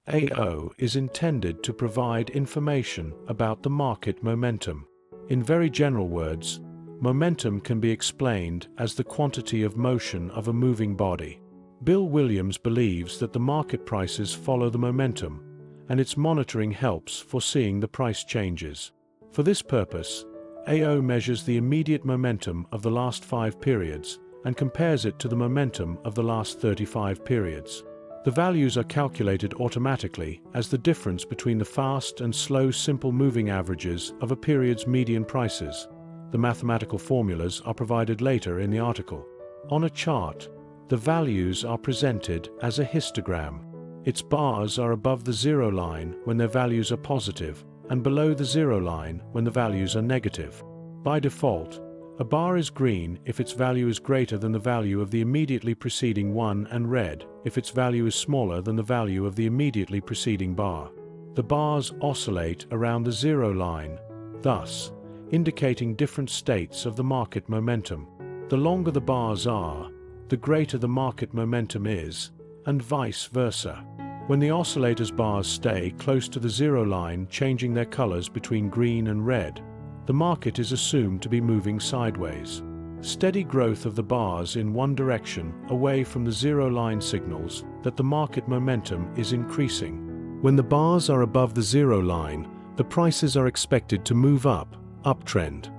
AO is intended to provide information about the market momentum. In very general words, momentum can be explained as the quantity of motion of a moving body. Bill Williams believes that the market prices follow the momentum, and its monitoring helps foreseeing the price changes. For this purpose, AO measures the immediate momentum of the last 5 periods and compares it to the momentum of the last 35 periods. The values are calculated automatically as the difference between the fast and slow simple moving averages of a period's median prices. The mathematical formulas are provided later in the article. On a chart, the values are presented as a histogram. Its bars are above the zero line when their values are positive and below the zero line when the values are negative. By default, a bar is green if its value is greater than the value of the immediately preceding one and red if its value is smaller than the value of the immediately preceding bar. The bars oscillate around the zero line, thus indicating different states of the market momentum. The longer the bars are, the greater the market momentum is, and vice versa. When the oscillator's bars stay close to the zero line, changing their colors between green and red, the market is assumed to be moving sideways. Steady growth of the bars in one direction away from the zero line signals that the market momentum is increasing. When the bars are above the zero line, the prices are expected to move up, uptrend.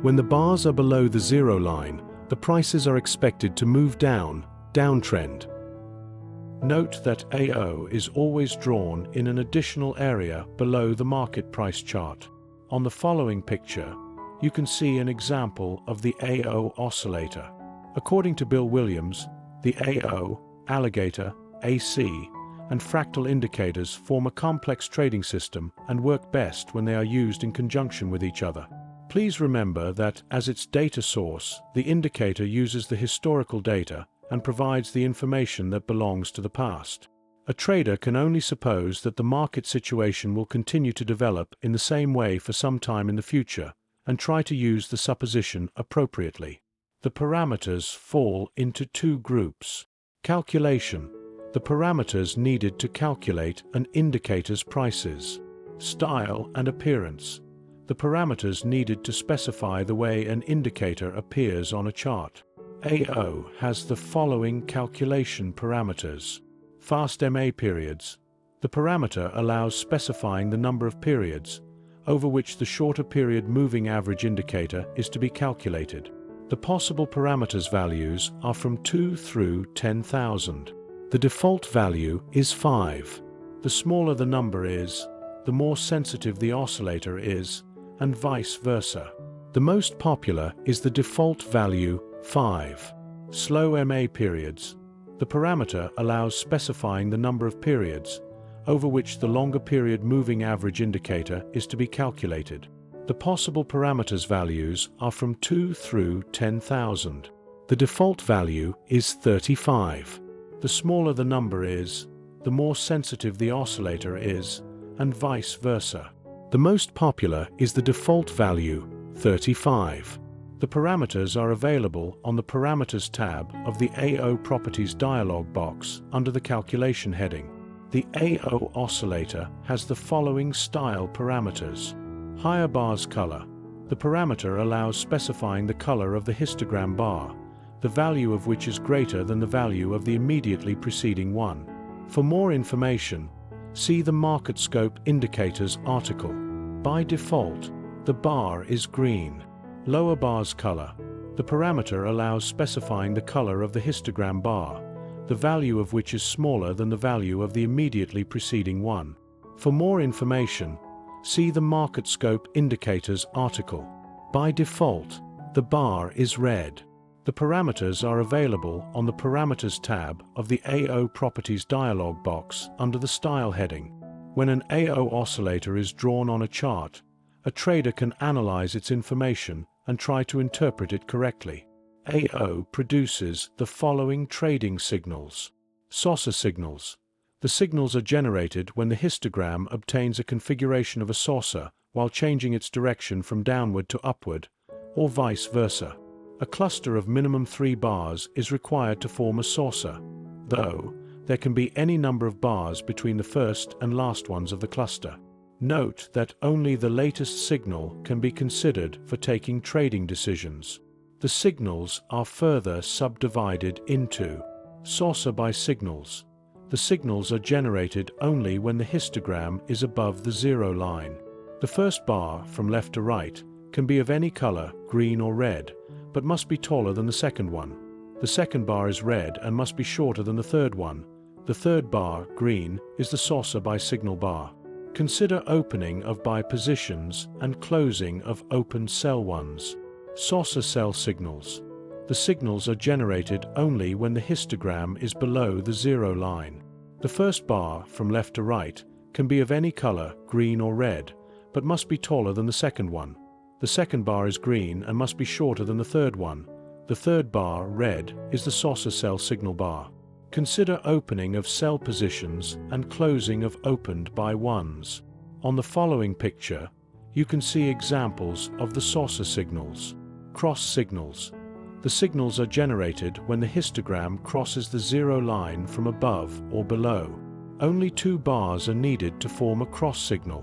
When the bars are below the zero line, the prices are expected to move down, downtrend. Note that AO is always drawn in an additional area below the market price chart. On the following picture, you can see an example of the AO oscillator. According to Bill Williams, the AO, alligator, AC, and fractal indicators form a complex trading system and work best when they are used in conjunction with each other. Please remember that as its data source, the indicator uses the historical data and provides the information that belongs to the past. A trader can only suppose that the market situation will continue to develop in the same way for some time in the future, and try to use the supposition appropriately. The parameters fall into two groups. Calculation: the parameters needed to calculate an indicator's prices. Style and appearance: the parameters needed to specify the way an indicator appears on a chart. AO has the following calculation parameters. Fast MA periods: the parameter allows specifying the number of periods over which the shorter period moving average indicator is to be calculated. The possible parameters values are from 2 through 10,000. The default value is 5. The smaller the number is, the more sensitive the oscillator is, and vice versa. The most popular is the default value 5. Slow MA periods: the parameter allows specifying the number of periods over which the longer period moving average indicator is to be calculated. The possible parameters values are from 2 through 10,000. The default value is 35. The smaller the number is, the more sensitive the oscillator is, and vice versa. The most popular is the default value 35. The parameters are available on the Parameters tab of the AO Properties dialog box under the Calculation heading. The AO oscillator has the following style parameters. Higher bars color: the parameter allows specifying the color of the histogram bar, the value of which is greater than the value of the immediately preceding one. For more information, see the Market Scope Indicators article. By default, the bar is green. Lower bars color: the parameter allows specifying the color of the histogram bar, the value of which is smaller than the value of the immediately preceding one. For more information, see the Market Scope Indicators article. By default, the bar is red. The parameters are available on the Parameters tab of the AO Properties dialog box under the Style heading. When an AO oscillator is drawn on a chart, a trader can analyze its information and try to interpret it correctly. AO produces the following trading signals. Saucer signals: the signals are generated when the histogram obtains a configuration of a saucer while changing its direction from downward to upward, or vice versa. A cluster of minimum 3 bars is required to form a saucer, though There can be any number of bars between the first and last ones of the cluster. Note that only the latest signal can be considered for taking trading decisions. The signals are further subdivided into saucer by signals. The signals are generated only when the histogram is above the zero line. The first bar, from left to right, can be of any color, green or red, but must be taller than the second one. The second bar is red and must be shorter than the third one. The third bar, green, is the saucer by signal bar. Consider opening of buy positions and closing of open sell ones. Saucer sell signals. The signals are generated only when the histogram is below the zero line. The first bar, from left to right, can be of any color, green or red, but must be taller than the second one. The second bar is green and must be shorter than the third one. The third bar, red, is the saucer sell signal bar. Consider opening of sell positions and closing of opened buy ones. On the following picture, you can see examples of the saucer signals. Cross signals. The signals are generated when the histogram crosses the zero line from above or below. Only two bars are needed to form a cross signal,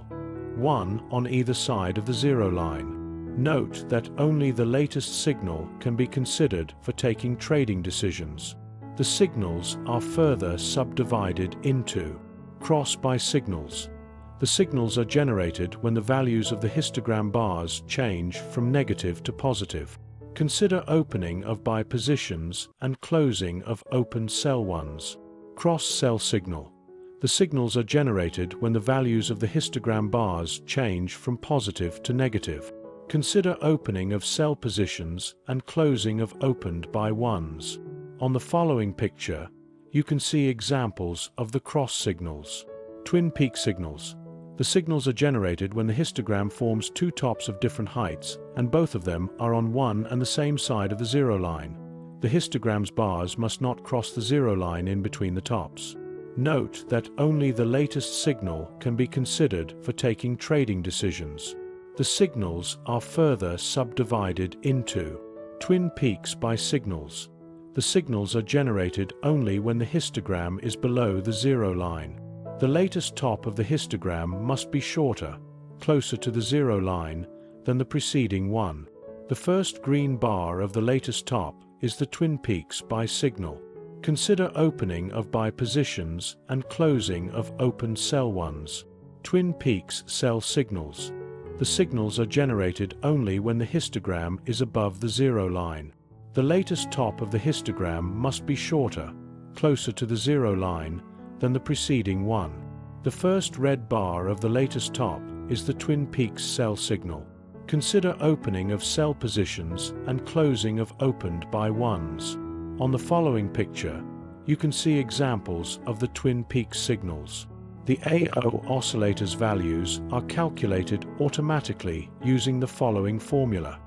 one on either side of the zero line. Note that only the latest signal can be considered for taking trading decisions. The signals are further subdivided into cross by signals. The signals are generated when the values of the histogram bars change from negative to positive. Consider opening of buy positions and closing of open sell ones. Cross sell signal. The signals are generated when the values of the histogram bars change from positive to negative. Consider opening of sell positions and closing of opened buy ones. On the following picture, you can see examples of the cross signals. Twin peak signals. The signals are generated when the histogram forms two tops of different heights, and both of them are on one and the same side of the zero line. The histogram's bars must not cross the zero line in between the tops. Note that only the latest signal can be considered for taking trading decisions. The signals are further subdivided into twin peaks by signals. The signals are generated only when the histogram is below the zero line. The latest top of the histogram must be shorter, closer to the zero line, than the preceding one. The first green bar of the latest top is the twin peaks by signal. Consider opening of buy positions and closing of open sell ones. Twin peaks sell signals. The signals are generated only when the histogram is above the zero line. The latest top of the histogram must be shorter, closer to the zero line, than the preceding one. The first red bar of the latest top is the twin peaks sell signal. Consider opening of sell positions and closing of opened buy ones. On the following picture, you can see examples of the twin peaks signals. The Awesome oscillator's values are calculated automatically using the following formula.